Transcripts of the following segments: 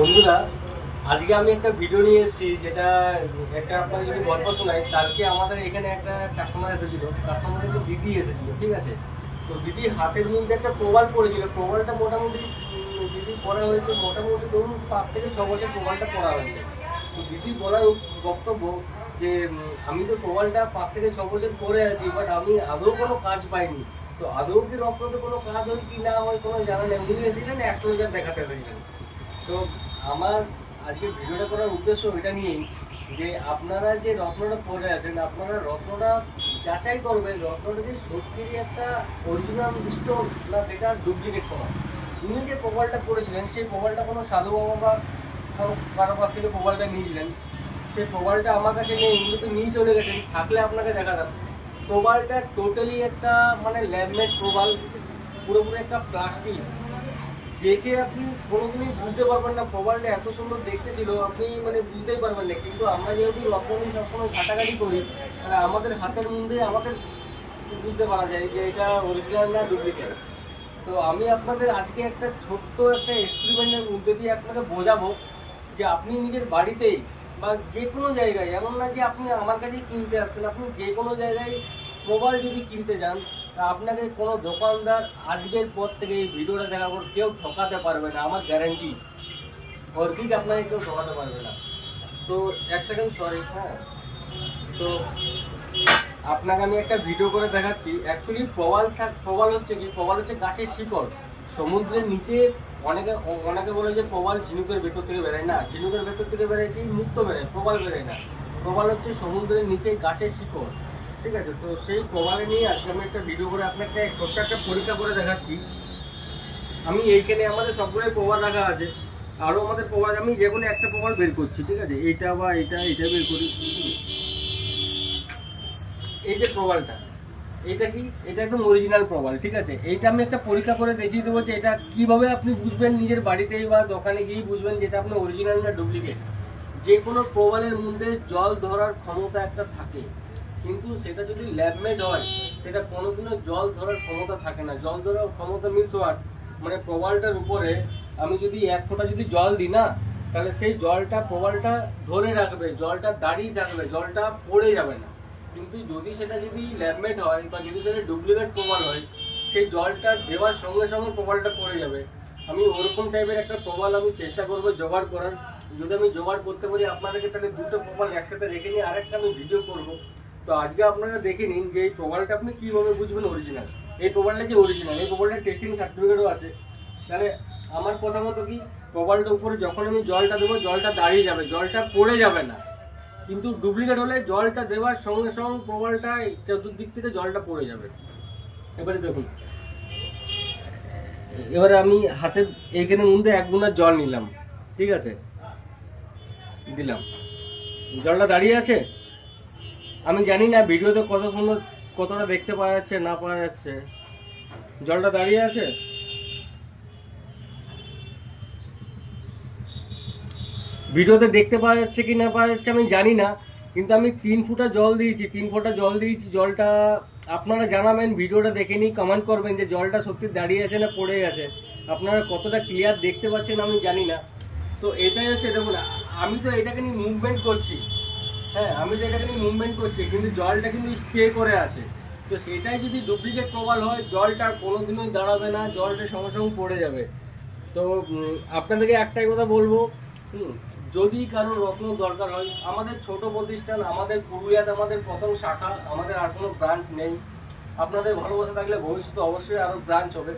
বন্ধুরা, আজকে আমি একটা ভিডিও নিয়ে এসেছি, যেটা একটা আপনাকে যদি গল্প শোনাই। কালকে আমাদের এখানে একটা কাস্টমার এসেছিল, কাস্টমার একটা দিদি এসেছিল, ঠিক আছে। তো দিদি হাতের মধ্যে একটা প্রবাল পড়েছিল। প্রবালটা মোটামুটি দিদি পড়া হয়েছে, মোটামুটি ধরুন 5 থেকে 6 বছর প্রবালটা পড়া হয়েছে। তো দিদির বলার বক্তব্য যে আমি তো প্রবালটা 5 থেকে 6 বছর পরে আছি, বাট আমি আদৌ কোনো কাজ পাইনি। তো আদৌ কি রক্ততে কোনো কাজ হয় কি না হয় কোনো জানা নেই। উনি এসেছিলেন অ্যাস্ট্রোলজার দেখাতে এসেছিলেন। তো আমার আজকে ভিডিওটা করার উদ্দেশ্য এটা নিয়েই যে আপনারা যে রত্নটা পরে আছেন, আপনারা রত্নটা যাচাই করবেন রত্নটা যে সত্যিই একটা অরিজিনাল স্টোন না সেটা ডুপ্লিকেট করা। উনি যে প্রবালটা পড়েছিলেন সেই প্রবালটা কোনো সাধু বাবা বা কারো কাছ থেকে প্রবালটা নিয়েছিলেন। সেই প্রবালটা আমার কাছে নেই, উনি তো নিয়ে চলে গেছেন। থাকলে আপনাকে দেখাতাম। প্রবালটা টোটালি একটা মানে ল্যাবমেড প্রবাল, পুরোপুরি একটা প্লাস্টিক। দেখে আপনি কোনোদিনই বুঝতে পারবেন না প্রবালটা এত সুন্দর দেখতে ছিল, আপনি মানে বুঝতেই পারবেন না। কিন্তু আমরা যেহেতু রত্ন নিয়ে সবসময় ঘাটাঘাটি করি, তাহলে আমাদের হাতের মধ্যে আমাকে বুঝতে পারা যায় যে এটা অরিজিনাল না ডুপ্লিকেট। তো আমি আপনাদের আজকে একটা ছোট্ট একটা এক্সপেরিমেন্টের মধ্যে দিয়ে আপনাকে বোঝাবো যে আপনি নিজের বাড়িতেই বা যে কোনো জায়গায়, এমন না যে আপনি আমার কাছেই কিনতে আসছেন, আপনি যে কোনো জায়গায় প্রবাল যদি কিনতে যান, তা আপনাকে কোনো দোকানদার আজকের পর থেকে এই ভিডিওটা দেখার পর কেউ ঠকাতে পারবে না, আমার গ্যারান্টি। অর্ধেক আপনাকে কেউ ঠকাতে পারবে না। তো এক সেকেন্ড, সরি। হ্যাঁ, তো আপনাকে আমি একটা ভিডিও করে দেখাচ্ছি। অ্যাকচুয়ালি প্রবাল হচ্ছে কি, প্রবাল হচ্ছে গাছের শিকড়। সমুদ্রের নিচে অনেকে অনেকে বলে যে প্রবাল ঝিনুকের ভেতর থেকে বেরোয় না, ঝিনুকের ভেতর থেকে বেরোয় কি, মুক্ত বেরোয়, প্রবাল বেরোয় না। প্রবাল হচ্ছে সমুদ্রের নিচে গাছের শিকড়, ঠিক আছে। তো সেই প্রবালে নিয়ে আজকে আমি একটা ভিডিও করে আপনাকে ছোট্ট একটা পরীক্ষা করে দেখাচ্ছি। আমি এইখানে আমাদের সবগুলোই প্রবাল রাখা আছে, আরও আমাদের প্রবাল, আমি যে কোনো একটা প্রবাল বের করছি, ঠিক আছে। এইটা বা এটা বের করি। এই যে প্রবালটা, এটা কি, এটা একদম অরিজিনাল প্রবাল, ঠিক আছে। এইটা আমি একটা পরীক্ষা করে দেখিয়ে দেবো যে এটা কিভাবে আপনি বুঝবেন নিজের বাড়িতেই বা দোকানে গিয়েই বুঝবেন যেটা আপনার অরিজিনাল না ডুপ্লিকেট। যে কোনো প্রবালের মধ্যে জল ধরার ক্ষমতা একটা থাকে, কিন্তু সেটা যদি ল্যাবমেড হয় সেটা কোনোদিনও জল ধরার ক্ষমতা থাকে না। জল ধরার ক্ষমতা মিনস হোয়াট, মানে প্রবালটার উপরে আমি যদি 1 ফোঁটা যদি জল দিই না, তাহলে সেই জলটা প্রবালটা ধরে রাখবে, জলটা দাঁড়িয়ে থাকবে, জলটা পড়ে যাবে না। কিন্তু যদি ল্যাবমেড হয় বা যদি সেটা ডুপ্লিকেট প্রবাল হয়, সেই জলটা দেওয়ার সঙ্গে সঙ্গে প্রবালটা পড়ে যাবে। আমি ওরকম টাইপের একটা প্রবাল আমি চেষ্টা করবো জোগাড় করার। যদি আমি জোগাড় করতে পারি আপনাদেরকে, তাহলে দুটো প্রবাল একসাথে রেখে নিয়ে আরেকটা আমি ভিডিও করব। তো আজকে আপনারা দেখে নিন যে এই প্রবালটা আপনি কীভাবে বুঝবেন অরিজিনাল। এই প্রবালটা যে অরিজিনাল, এই প্রবালটার টেস্টিং সার্টিফিকেটও আছে। তাহলে আমার কথা মতো কি, প্রবালটার উপরে যখন আমি জলটা দেবো, জলটা দাঁড়িয়ে যাবে, জলটা পড়ে যাবে না। কিন্তু ডুপ্লিকেট হলে জলটা দেওয়ার সঙ্গে সঙ্গে প্রবালটা চতুর্দিক থেকে জলটা পড়ে যাবে। এবারে দেখুন, এবারে আমি হাতের এইখানে মধ্যে 1 গুণা জল নিলাম, ঠিক আছে, দিলাম, জলটা দাঁড়িয়ে আছে। আমি জানি না ভিডিওতে কত সুন্দর, কতটা দেখতে পাওয়া যাচ্ছে না পাওয়া যাচ্ছে। জলটা দাঁড়িয়ে আছে। ভিডিওতে দেখতে পাওয়া যাচ্ছে কি না পাওয়া যাচ্ছে আমি জানি না, কিন্তু আমি 3 ফোঁটা জল দিয়েছি, 3 ফোঁটা জল দিয়েছি। জলটা আপনারা জানাবেন, ভিডিওটা দেখে নিই, কমেন্ট করবেন যে জলটা সত্যি দাঁড়িয়ে আছে না পড়ে গেছে। আপনারা কতটা ক্লিয়ার দেখতে পাচ্ছেন আমি জানি না। তো এটাই হচ্ছে, দেখুন আমি তো এটাকে নিয়ে মুভমেন্ট করছি, হ্যাঁ আমি তো এটাকে নিয়ে মুভমেন্ট করছি, কিন্তু জলটা কিন্তু স্টে করে আছে। তো সেটাই যদি ডুপ্লিকেট প্রবাল হয়, জলটা কোনোদিনই দাঁড়াবে না, জলটা সঙ্গে সঙ্গে পড়ে যাবে। তো আপনাদেরকে একটাই কথা বলবো, যদি কারো রত্ন দরকার হয়, আমাদের ছোট প্রতিষ্ঠান, আমাদের পুরুলিয়াতে আমাদের প্রথম শাখা, আমাদের আর কোনো ব্রাঞ্চ নেই। আপনাদের ভালোবাসা থাকলে ভবিষ্যতে অবশ্যই আরও ব্রাঞ্চ হবে।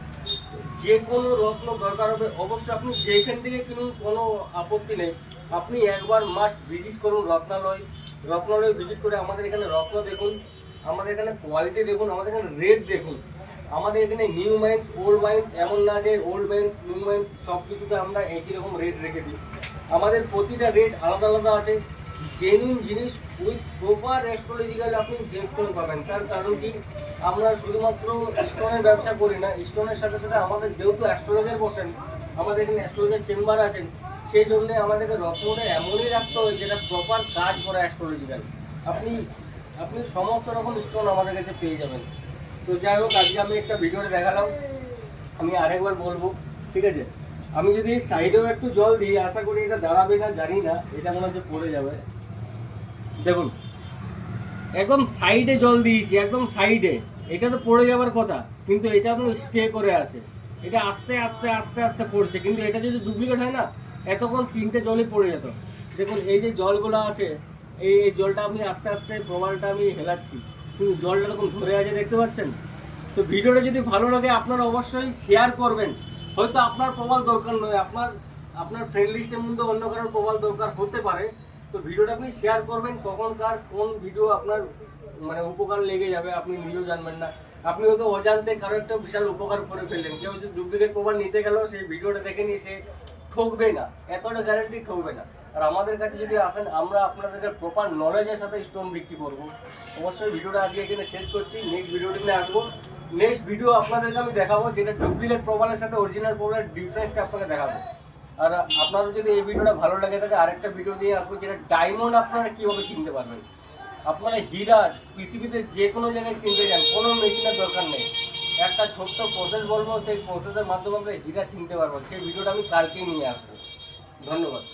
যে কোনো রত্ন দরকার হবে অবশ্যই আপনি যেখান থেকে কিনুন, কোনো আপত্তি নেই। আপনি একবার মাস্ট ভিজিট করুন রত্নালয়। রত্নালয় ভিজিট করে আমাদের এখানে রত্ন দেখুন, আমাদের এখানে কোয়ালিটি দেখুন, আমাদের এখানে রেট দেখুন। আমাদের এখানে নিউ মাইন্স, ওল্ড মাইন্স, এমন না যে ওল্ড মাইন্স নিউ মাইন্স সব কিছুতে আমরা একই রকম রেট রেখে দিই। আমাদের প্রতিটা রেট আলাদা আলাদা আছে। জেনুইন জিনিস উইথ প্রপার অ্যাস্ট্রোলজিক্যাল আপনি জেমস্টোন পাবেন। তার কারণ কি, আমরা শুধুমাত্র স্টোনের ব্যবসা করি না, স্টোনের সাথে সাথে আমাদের যেহেতু অ্যাস্ট্রোলজার বসেন, আমাদের এখানে অ্যাস্ট্রোলজার চেম্বার আছেন, সেই জন্যে আমাদেরকে রত্নটা এমনই রাখতে হয় যেটা প্রপার কাজ করে অ্যাস্ট্রোলজিক্যাল। আপনি আপনি সমস্ত রকম স্টোন আমাদের কাছে পেয়ে যাবেন। তো যাই হোক, আজকে আমি একটা ভিডিওতে দেখালাম, আমি আরেকবার বলবো, ঠিক আছে। আমি যদি সাইডেও একটু জল দিই, আশা করি এটা দাঁড়াবে না, জানি না, এটা মনে হচ্ছে পড়ে যাবে। দেখুন একদম সাইডে জল দিয়েছি, একদম সাইডে, এটা তো পড়ে যাবার কথা, কিন্তু এটা তো স্টে করে আছে, এটা আস্তে আস্তে আস্তে আস্তে পড়ছে। কিন্তু এটা যদি ডুপ্লিকেট হয় না, এতক্ষণ 3টে জলই পড়ে যেত। দেখুন এই যে জলগুলো আছে, এই জলটা আমি আস্তে আস্তে প্রবালটা আমি হেলাচ্ছি, কিন্তু জলটা তখন ধরে আছে, দেখতে পাচ্ছেন। তো ভিডিওটা যদি ভালো লাগে আপনারা অবশ্যই শেয়ার করবেন। হয়তো আপনার প্রবাল দরকার নয়, আপনার ফ্রেন্ড লিস্টের মধ্যে অন্য কারোর প্রবাল দরকার হতে পারে। তো ভিডিওটা আপনি শেয়ার করবেন, কখনকার কোন ভিডিও আপনার মানে উপকার লেগে যাবে আপনি নিজেও জানবেন না। আপনি হয়তো অজান্তে কারো একটা বিশাল উপকার করে ফেললেন, কেউ যদি ডুপ্লিকেট প্রবাল নিতে গেল, সেই ভিডিওটা দেখে নিয়ে সে ঠকবে না, এতটা গ্যারান্টি ঠকবে না। আর আমাদের কাছে যদি আসেন, আমরা আপনাদেরকে প্রপার নলেজের সাথে স্টোন বিক্রি করবো। অবশ্যই ভিডিওটা আজকে এখানে শেষ করছি, নেক্সট ভিডিওটি নিয়ে আসবো। নেক্সট ভিডিও আপনাদেরকে আমি দেখাবো যেটা ডুপ্লিকেট প্রবালের সাথে অরিজিনাল প্রবালের ডিফারেন্সটা আপনাকে দেখাবো। আর আপনাদের যদি এই ভিডিওটা ভালো লাগে থাকে, আরেকটা ভিডিও নিয়ে আসবো যেটা ডায়মন্ড আপনারা কীভাবে চিনতে পারবেন। আপনারা হীরা পৃথিবীতে যে কোনো জায়গায় কিনতে যান, কোনো মেশিনের দরকার নেই, একটা ছোট্ট প্রসেস বলবো, সেই প্রসেসের মাধ্যমে আমরা হীরা চিনতে পারবো। সেই ভিডিওটা আমি কালকেই নিয়ে আসবো। ধন্যবাদ।